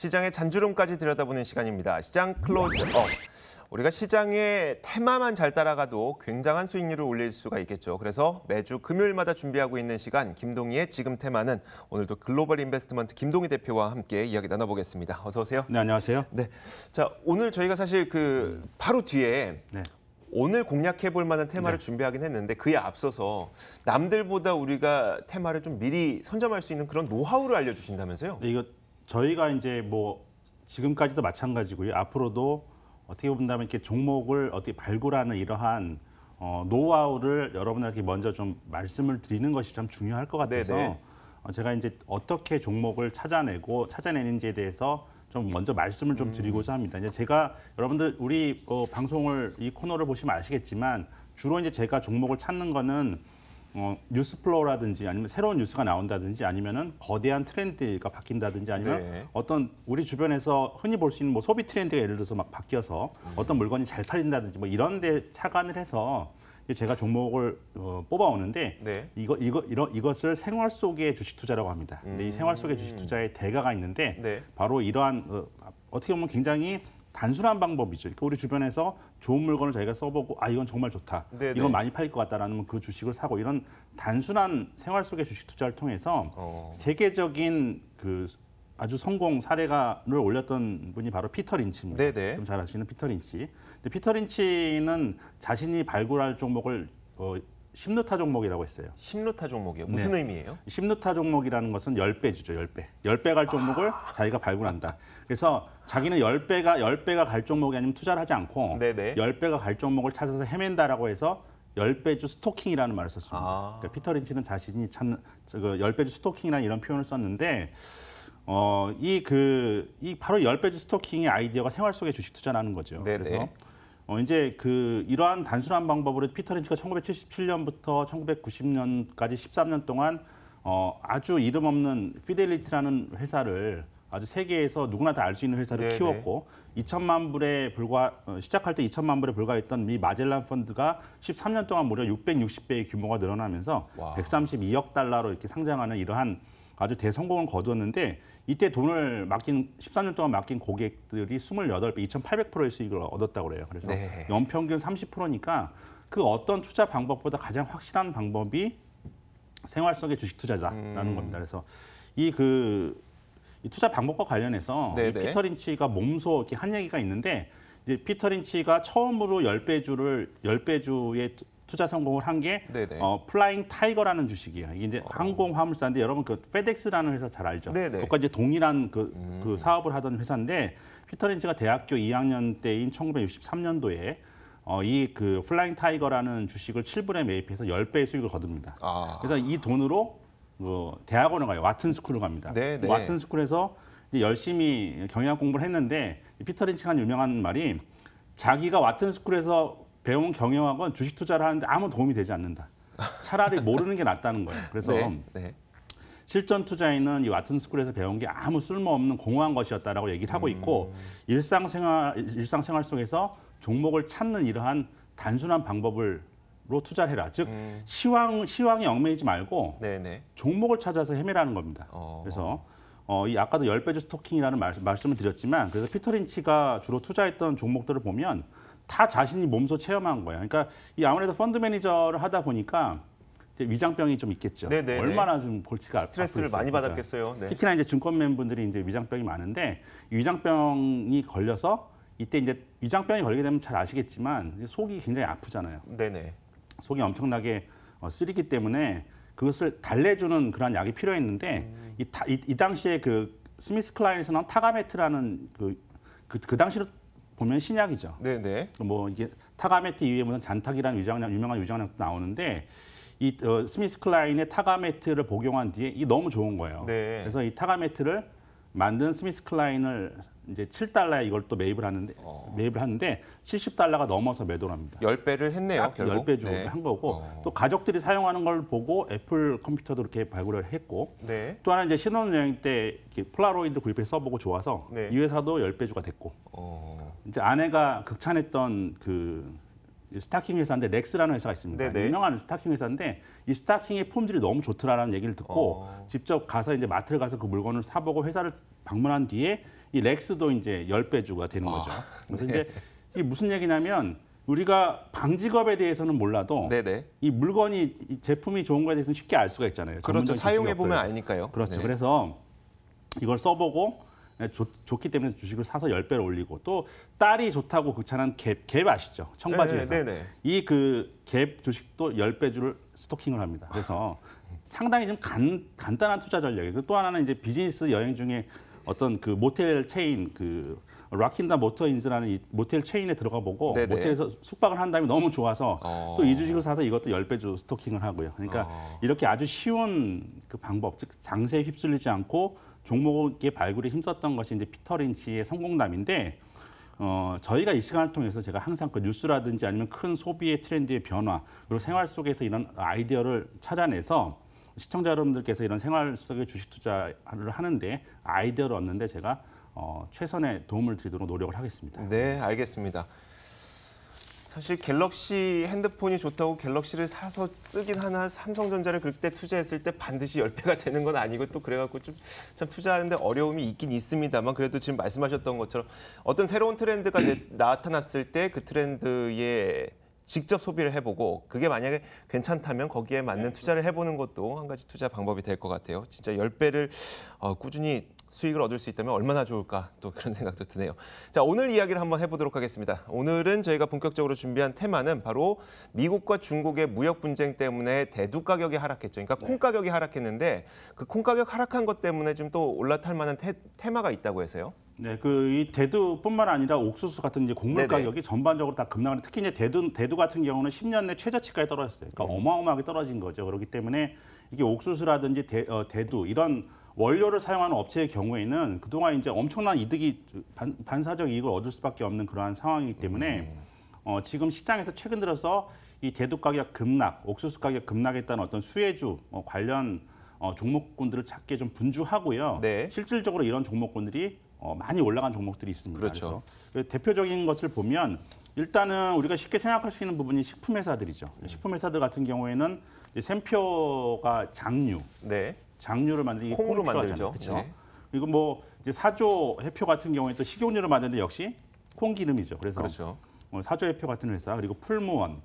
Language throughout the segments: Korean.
시장의 잔주름까지 들여다보는 시간입니다. 시장 클로즈업. 우리가 시장의 테마만 잘 따라가도 굉장한 수익률을 올릴 수가 있겠죠. 그래서 매주 금요일마다 준비하고 있는 시간, 김동희의 지금 테마는 오늘도 글로벌 인베스트먼트 김동희 대표와 함께 이야기 나눠보겠습니다. 어서 오세요. 네, 안녕하세요. 네, 자 오늘 저희가 사실 바로 뒤에 오늘 공략해 볼 만한 테마를 준비하긴 했는데 그에 앞서서 남들보다 우리가 테마를 좀 미리 선점할 수 있는 그런 노하우를 알려주신다면서요? 네, 이거 저희가 이제 뭐 지금까지도 마찬가지고요. 앞으로도 어떻게 본다면 이렇게 종목을 어떻게 발굴하는 이러한 노하우를 여러분들께 먼저 좀 말씀을 드리는 것이 참 중요할 것 같아서 제가 이제 어떻게 종목을 찾아내는지에 대해서 좀 먼저 말씀을 좀 드리고자 합니다. 이제 제가 여러분들 우리 방송을 이 코너를 보시면 아시겠지만 주로 이제 제가 종목을 찾는 거는 뉴스플로우라든지 아니면 새로운 뉴스가 나온다든지 아니면은 거대한 트렌드가 바뀐다든지 아니면 어떤 우리 주변에서 흔히 볼 수 있는 뭐 소비 트렌드가 예를 들어서 막 바뀌어서 어떤 물건이 잘 팔린다든지 뭐 이런 데 착안을 해서 제가 종목을 뽑아오는데 이것을 생활 속의 주식 투자라고 합니다. 근데 이 생활 속의 주식 투자의 대가가 있는데 바로 이러한 어떻게 보면 굉장히 단순한 방법이죠. 그러니까 우리 주변에서 좋은 물건을 저희가 써보고 이건 정말 좋다. 이건 많이 팔릴 것 같다라는 그 주식을 사고 이런 단순한 생활 속의 주식 투자를 통해서 세계적인 그 아주 성공 사례가를 올렸던 분이 바로 피터 린치입니다. 좀 잘 아시는 피터 린치. 근데 피터 린치는 자신이 발굴할 종목을 심루타 종목이라고 했어요. 심루타 종목이요? 무슨 의미예요? 심루타 종목이라는 것은 10배주죠, 10배. 10배 갈 종목을 자기가 발굴한다. 그래서 자기는 10배가 갈 종목이 아니면 투자를 하지 않고 10배가 갈 종목을 찾아서 헤맨다라고 해서 10배주 스토킹이라는 말을 썼습니다. 그러니까 피터 린치는 자신이 찾는 10배주 스토킹이라는 이런 표현을 썼는데 이 바로 10배주 스토킹의 아이디어가 생활 속의 주식 투자라는 거죠. 그래서 이제 이러한 단순한 방법으로 피터 린치가 1977년부터 1990년까지 13년 동안 아주 이름 없는 피델리티라는 회사를 아주 세계에서 누구나 다 알 수 있는 회사를 키웠고 2천만 불에 시작할 때 2천만 불에 불과했던 미 마젤란 펀드가 13년 동안 무려 660배의 규모가 늘어나면서 132억 달러로 이렇게 상장하는 이러한 아주 대성공을 거두었는데 이때 돈을 13년 동안 맡긴 고객들이 28배, 2,800%의 수익을 얻었다고 그래요. 그래서 연평균 30%니까 그 어떤 투자 방법보다 가장 확실한 방법이 생활 속의 주식 투자자라는 겁니다. 그래서 이 투자 방법과 관련해서 이 피터 린치가 몸소 이렇게 한 얘기가 있는데 이제 피터 린치가 처음으로 10배주의 투자 성공을 한 게 플라잉 타이거라는 주식이에요. 이게 이제 항공 화물사인데 여러분 페덱스라는 회사 잘 알죠? 그것과 이제 동일한 그 사업을 하던 회사인데 피터 린치가 대학교 2학년 때인 1963년도에 이 플라잉 타이거라는 주식을 7불에 매입해서 10배의 수익을 거둡니다. 그래서 이 돈으로 대학원을 가요. 와튼 스쿨을 갑니다. 와튼 스쿨에서 이제 열심히 경영학 공부를 했는데 피터 린치가 한 유명한 말이 자기가 와튼 스쿨에서 배운 경영학은 주식 투자를 하는데 아무 도움이 되지 않는다. 차라리 모르는 게 낫다는 거예요. 그래서 실전 투자에는 이 와튼 스쿨에서 배운 게 아무 쓸모없는 공허한 것이었다라고 얘기를 하고 있고 일상생활 속에서 종목을 찾는 이러한 단순한 방법으로 투자를 해라. 즉 시황에 얽매이지 말고 종목을 찾아서 헤매라는 겁니다. 그래서 이 아까도 10배주 스토킹이라는 말씀을 드렸지만 그래서 피터 린치가 주로 투자했던 종목들을 보면 다 자신이 몸소 체험한 거예요. 그러니까 아무래도 펀드 매니저를 하다 보니까 위장병이 좀 있겠죠. 얼마나 좀 골치가 스트레스를 많이 받았겠어요. 특히나 이제 증권맨분들이 이제 위장병이 많은데 위장병이 걸려서 이때 이제 위장병이 걸리게 되면 잘 아시겠지만 속이 굉장히 아프잖아요. 속이 엄청나게 쓰리기 때문에 그것을 달래주는 그런 약이 필요했는데 이 당시에 스미스 클라인에서 나온 타가메트라는 그 당시로 보면 신약이죠. 뭐 이게 타가메트 이후에 무슨 잔탁이라는 유명한 위장약도 나오는데 이 스미스 클라인의 타가메트를 복용한 뒤에 이게 너무 좋은 거예요. 그래서 이 타가메트를 만든 스미스 클라인을 이제 7달러에 이걸 또 매입을 하는데 70달러가 넘어서 매도를 합니다. 10배를 했네요, 결국. 10배 주고 한 거고 또 가족들이 사용하는 걸 보고 애플 컴퓨터도 이렇게 발굴을 했고 또 하나 이제 신혼여행 때 폴라로이드 구입해서 써보고 좋아서 이 회사도 10배주가 됐고 이제 아내가 극찬했던 스타킹 회사인데 렉스라는 회사가 있습니다. 유명한 스타킹 회사인데 이 스타킹의 폼들이 너무 좋더라라는 얘기를 듣고 직접 가서 이제 마트를 가서 그 물건을 사보고 회사를 방문한 뒤에 이 렉스도 이제 10배주가 되는 거죠. 그래서 이제 이게 무슨 얘기냐면 우리가 방직업에 대해서는 몰라도 네네. 이 물건이 이 제품이 좋은 거에 대해서는 쉽게 알 수가 있잖아요. 그렇죠. 전문적인 사용해 지식이 보면 없더라도. 아니까요. 그렇죠. 네. 그래서 이걸 써보고 좋기 때문에 주식을 사서 10배를 올리고 또 딸이 좋다고 극찬한 갭 아시죠? 청바지 회사. 네네. 이 그 갭 주식도 10배주를 스토킹을 합니다. 그래서 상당히 좀 간단한 투자 전략이고 또 하나는 이제 비즈니스 여행 중에 어떤 그 모텔 체인 그 락킨다 모터인스라는 이 모텔 체인에 들어가 보고 네네. 모텔에서 숙박을 한 다음에 너무 좋아서 또 이 주식을 사서 이것도 10배주 스토킹을 하고요. 그러니까 이렇게 아주 쉬운 그 방법, 즉 장세에 휩쓸리지 않고 종목의 발굴에 힘썼던 것이 이제 피터 린치의 성공담인데 저희가 이 시간을 통해서 제가 항상 그 뉴스라든지 아니면 큰 소비의 트렌드의 변화 그리고 생활 속에서 이런 아이디어를 찾아내서 시청자 여러분들께서 이런 생활 속의 주식 투자를 하는데 아이디어를 얻는데 제가 최선의 도움을 드리도록 노력을 하겠습니다. 네, 알겠습니다. 사실 갤럭시 핸드폰이 좋다고 갤럭시를 사서 쓰긴 하나 삼성전자를 그때 투자했을 때 반드시 10배가 되는 건 아니고 또 그래갖고 좀 참 투자하는데 어려움이 있긴 있습니다만 그래도 지금 말씀하셨던 것처럼 어떤 새로운 트렌드가 나타났을 때 그 트렌드에 직접 소비를 해보고 그게 만약에 괜찮다면 거기에 맞는 투자를 해보는 것도 한 가지 투자 방법이 될 것 같아요. 진짜 10배를 꾸준히 수익을 얻을 수 있다면 얼마나 좋을까 또 그런 생각도 드네요. 자, 오늘 이야기를 한번 해보도록 하겠습니다. 오늘은 저희가 본격적으로 준비한 테마는 바로 미국과 중국의 무역 분쟁 때문에 대두 가격이 하락했죠. 그러니까 콩 가격이 하락했는데 그 콩 가격 하락한 것 때문에 좀 또 올라탈 만한 테마가 있다고 해서요. 네, 그 이 대두뿐만 아니라 옥수수 같은 이제 곡물 네네. 가격이 전반적으로 다 급락을 특히 이제 대두 같은 경우는 10년 내 최저치까지 떨어졌어요. 그러니까 어마어마하게 떨어진 거죠. 그렇기 때문에 이게 옥수수라든지 대두 이런 원료를 사용하는 업체의 경우에는 그동안 이제 엄청난 이득이 반사적 이익을 얻을 수밖에 없는 그러한 상황이기 때문에 지금 시장에서 최근 들어서 이 대두 가격 급락, 옥수수 가격 급락에 따른 어떤 수혜주 관련 종목군들을 찾기에 좀 분주하고요. 네. 실질적으로 이런 종목군들이 많이 올라간 종목들이 있습니다. 그렇죠. 그래서 대표적인 것을 보면 일단은 우리가 쉽게 생각할 수 있는 부분이 식품 회사들이죠. 식품 회사들 같은 경우에는 이제 샘표가 네. 장류를 만들기 콩으로 콩이 만들죠. 그렇죠. 네. 그리고 뭐 이제 사조 해표 같은 경우에 또 식용유를 만드는데 역시 콩 기름이죠. 그래서 그렇죠. 사조 해표 같은 회사 그리고 풀무원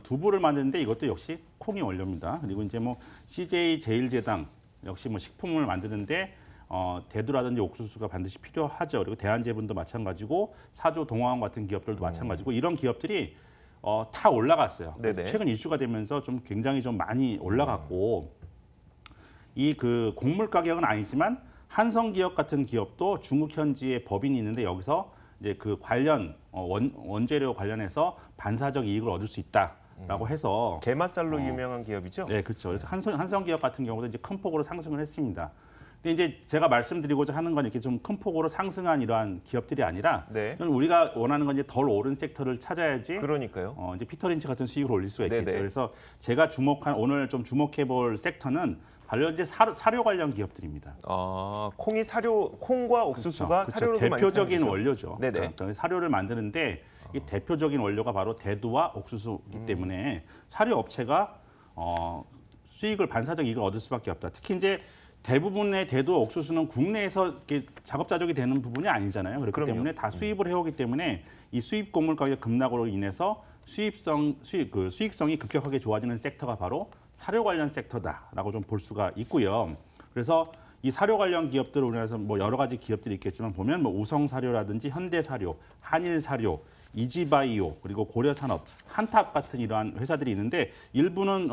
두부를 만드는데 이것도 역시 콩이 원료입니다. 그리고 이제 뭐 CJ 제일제당 역시 뭐 식품을 만드는데 대두라든지 옥수수가 반드시 필요하죠. 그리고 대한제분도 마찬가지고 사조 동화원 같은 기업들도 마찬가지고 이런 기업들이 다 올라갔어요. 네네. 최근 이슈가 되면서 좀 굉장히 좀 많이 올라갔고 이 그 곡물 가격은 아니지만 한성기업 같은 기업도 중국 현지에 법인이 있는데 여기서 이제 그 관련 원재료 관련해서 반사적 이익을 얻을 수 있다라고 해서 게맛살로 유명한 기업이죠. 네, 그렇죠. 그래서 한성기업 같은 경우도 이제 큰 폭으로 상승을 했습니다. 근데 이제 제가 말씀드리고자 하는 건 이렇게 좀 큰 폭으로 상승한 이러한 기업들이 아니라 네. 우리가 원하는 건 이제 덜 오른 섹터를 찾아야지 그러니까요. 이제 피터 린치 같은 수익을 올릴 수가 있겠죠. 네네. 그래서 제가 오늘 좀 주목해 볼 섹터는 바로 이제 사료 관련 기업들입니다. 콩이 콩과 옥수수가 그렇죠. 사료로도 많이 대표적인 사용되죠. 원료죠. 네네. 그러니까 사료를 만드는데 이 대표적인 원료가 바로 대두와 옥수수이기 때문에 사료 업체가 수익을 반사적 이익을 얻을 수밖에 없다. 특히 이제 대부분의 대두 옥수수는 국내에서 이렇게 작업자족이 되는 부분이 아니잖아요. 그렇기 그럼요. 때문에 다 수입을 해오기 때문에 이 수입 곡물 가격 급락으로 인해서 수익성이 급격하게 좋아지는 섹터가 바로 사료 관련 섹터다라고 좀 볼 수가 있고요. 그래서 이 사료 관련 기업들 우리나라에서 뭐 여러 가지 기업들이 있겠지만 보면 뭐 우성사료라든지 현대사료, 한일사료, 이지바이오 그리고 고려산업, 한탑 같은 이러한 회사들이 있는데 일부는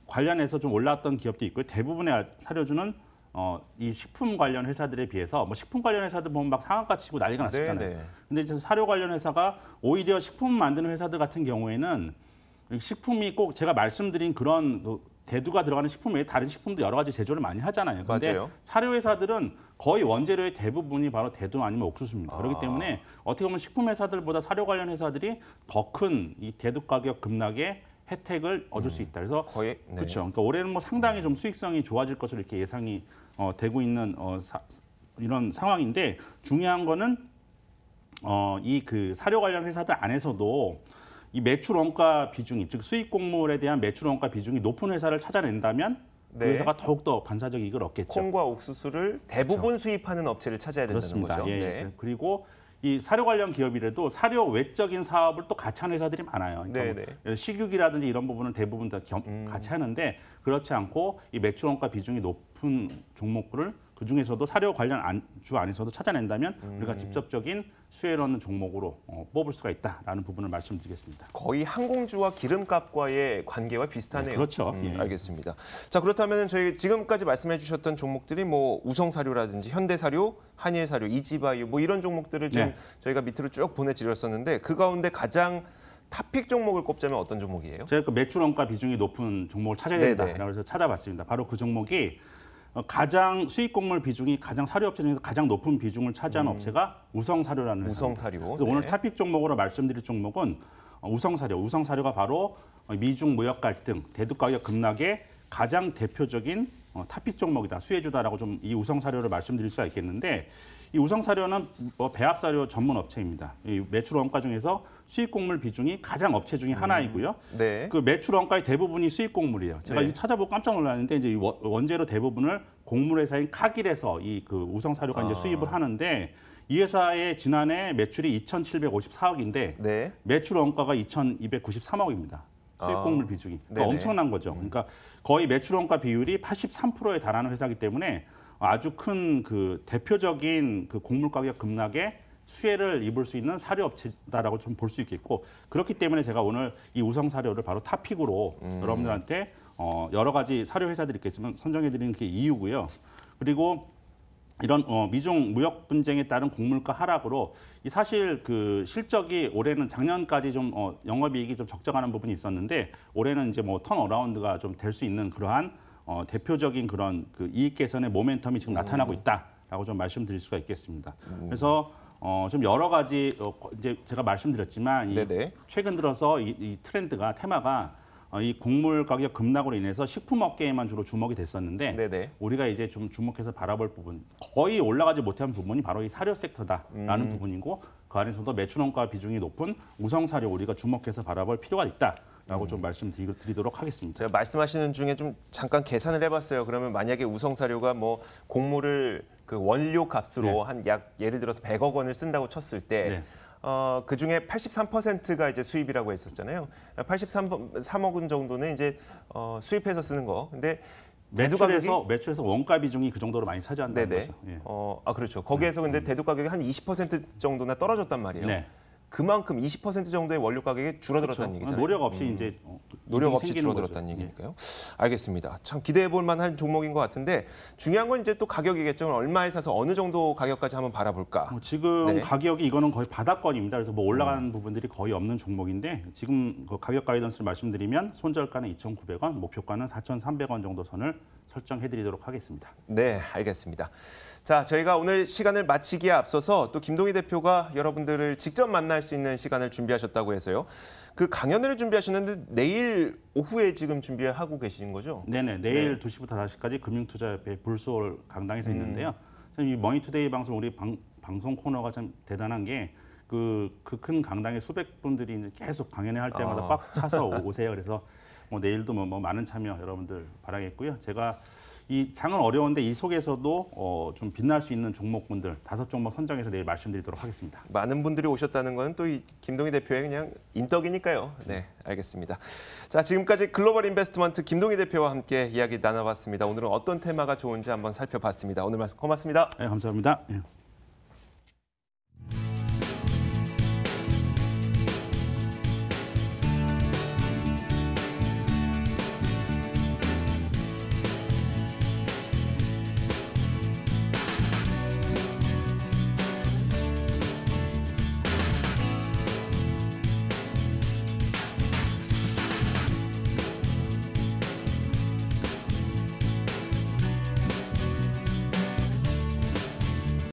관련해서 좀 올랐던 기업도 있고요. 대부분의 사료주는 이 식품 관련 회사들에 비해서 뭐 식품 관련 회사들 보면 막 상한가 치고 난리가 났었잖아요. 네네. 근데 이제 사료 관련 회사가 오히려 식품 만드는 회사들 같은 경우에는 식품이 꼭 제가 말씀드린 그런 대두가 들어가는 식품 외에 다른 식품도 여러 가지 제조를 많이 하잖아요. 근데 맞아요. 사료 회사들은 거의 원재료의 대부분이 바로 대두 아니면 옥수수입니다. 그렇기 때문에 어떻게 보면 식품 회사들보다 사료 관련 회사들이 더 큰 이 대두 가격 급락의 혜택을 얻을 수 있다. 그래서 거의 네. 그렇죠. 그러니까 올해는 뭐 상당히 좀 수익성이 좋아질 것으로 이렇게 예상이 되고 있는 이런 상황인데 중요한 거는 이 그 사료 관련 회사들 안에서도 이 매출 원가 비중이 즉 수익 곡물에 대한 매출 원가 비중이 높은 회사를 찾아낸다면 그 네. 회사가 더욱더 반사적 이익을 얻겠죠. 콩과 옥수수를 대부분 수입하는 업체를 찾아야 된다는 그렇습니다. 거죠. 예. 네. 그리고 이 사료 관련 기업이라도 사료 외적인 사업을 또 같이 하는 회사들이 많아요. 그러니까 식육이라든지 이런 부분은 대부분 다 같이 하는데 그렇지 않고 이 매출 원가 비중이 높은 종목들을 그 중에서도 사료 관련 안주 안에서도 찾아낸다면 우리가 직접적인 수혜를 얻는 종목으로 뽑을 수가 있다라는 부분을 말씀드리겠습니다. 거의 항공주와 기름값과의 관계와 비슷하네요. 네, 그렇죠. 알겠습니다. 자, 그렇다면 저희 지금까지 말씀해 주셨던 종목들이 뭐 우성사료라든지 현대사료, 한일사료, 이지바이오 뭐 이런 종목들을 지금 저희가 밑으로 쭉 보내드렸었는데 그 가운데 가장 탑픽 종목을 꼽자면 어떤 종목이에요? 제가 그 매출 원가 비중이 높은 종목을 찾아야 된다라고 해서 찾아봤습니다. 바로 그 종목이 가장 수익 곡물 비중이 가장 사료업체 중에서 가장 높은 비중을 차지하는 업체가 우성사료라는 회사입니다. 우성사료. 그래서 오늘 탑픽 종목으로 말씀드릴 종목은 우성사료. 우성사료가 바로 미중 무역 갈등, 대두 가격 급락의 가장 대표적인 탑픽 종목이다, 수혜주다라고 좀 이 우성사료를 말씀드릴 수가 있겠는데 이 우성사료는 배합사료 전문 업체입니다. 이 매출 원가 중에서 수익 곡물 비중이 가장 업체 중에 하나이고요. 네. 그 매출 원가의 대부분이 수익 곡물이에요. 제가 이거 찾아보고 깜짝 놀랐는데 이제 이 원재료 대부분을 곡물 회사인 카길에서 이 그 우성사료가 이제 수입을 하는데 이 회사의 지난해 매출이 2,754억인데 매출 원가가 2,293억입니다. 수익 곡물 비중이 그러니까 엄청난 거죠. 그러니까 거의 매출 원가 비율이 83%에 달하는 회사이기 때문에 아주 큰 그 대표적인 그 곡물 가격 급락에 수혜를 입을 수 있는 사료 업체다라고 좀 볼 수 있겠고 그렇기 때문에 제가 오늘 이 우성사료를 바로 탑픽으로 여러분들한테 여러 가지 사료 회사들이 있겠지만 선정해 드리는 게 이유고요. 그리고 이런 미중 무역 분쟁에 따른 곡물가 하락으로 이 사실 그 실적이 올해는 작년까지 좀 영업이익이 좀 적정하는 부분이 있었는데 올해는 이제 뭐 턴어라운드가 좀 될 수 있는 그러한 대표적인 그런 그 이익 개선의 모멘텀이 지금 나타나고 있다라고 좀 말씀드릴 수가 있겠습니다. 그래서 좀 여러 가지 이제 제가 말씀드렸지만 최근 들어서 이 트렌드가 테마가 이 곡물 가격 급락으로 인해서 식품업계에만 주로 주목이 됐었는데 우리가 이제 좀 주목해서 바라볼 부분 거의 올라가지 못한 부분이 바로 이 사료 섹터다라는 부분이고 그 안에서도 매출 원가 비중이 높은 우성사료 우리가 주목해서 바라볼 필요가 있다라고 좀 말씀드리도록 하겠습니다. 제가 말씀하시는 중에 좀 잠깐 계산을 해봤어요. 그러면 만약에 우성사료가 뭐 곡물을 그 원료 값으로 한 약 예를 들어서 100억 원을 쓴다고 쳤을 때 그 중에 83%가 이제 수입이라고 했었잖아요. 83억 원 정도는 이제 수입해서 쓰는 거. 근데 매출에서 원가 비중이 그 정도로 많이 차지한다는 거죠. 그렇죠. 거기에서 근데 대두 가격이 한 20% 정도나 떨어졌단 말이에요. 그만큼 20% 정도의 원료 가격이 줄어들었다는 얘기잖아요. 노력 없이 이제 노력 없이 줄어들었다는 얘기니까요. 알겠습니다. 참 기대해 볼 만한 종목인 것 같은데 중요한 건 이제 또 가격이겠죠. 얼마에 사서 어느 정도 가격까지 한번 바라볼까? 지금 가격이 이거는 거의 바닥권입니다. 그래서 뭐 올라가는 부분들이 거의 없는 종목인데 지금 그 가격 가이던스를 말씀드리면 손절가는 2,900원, 목표가는 4,300원 정도 선을 설정해드리도록 하겠습니다. 네, 알겠습니다. 자, 저희가 오늘 시간을 마치기에 앞서서 또 김동희 대표가 여러분들을 직접 만날 수 있는 시간을 준비하셨다고 해서요. 그 강연회를 준비하셨는데 내일 오후에 지금 준비하고 계신 거죠? 네네, 내일 2시부터 4시까지 금융투자협회 불수홀 강당에서 있는데요. 이 머니투데이 방송 우리 방송 코너가 참 대단한 게 그 큰 강당에 수백 분들이 계속 강연회 할 때마다 꽉 차서 오세요. 그래서 뭐 내일도 뭐 많은 참여 여러분들 바라겠고요. 제가 이 장은 어려운데 이 속에서도 좀 빛날 수 있는 종목분들 5종목 선정해서 내일 말씀드리도록 하겠습니다. 많은 분들이 오셨다는 건 또 이 김동희 대표의 그냥 인덕이니까요. 네, 알겠습니다. 자, 지금까지 글로벌 인베스트먼트 김동희 대표와 함께 이야기 나눠봤습니다. 오늘은 어떤 테마가 좋은지 한번 살펴봤습니다. 오늘 말씀 고맙습니다. 네, 감사합니다.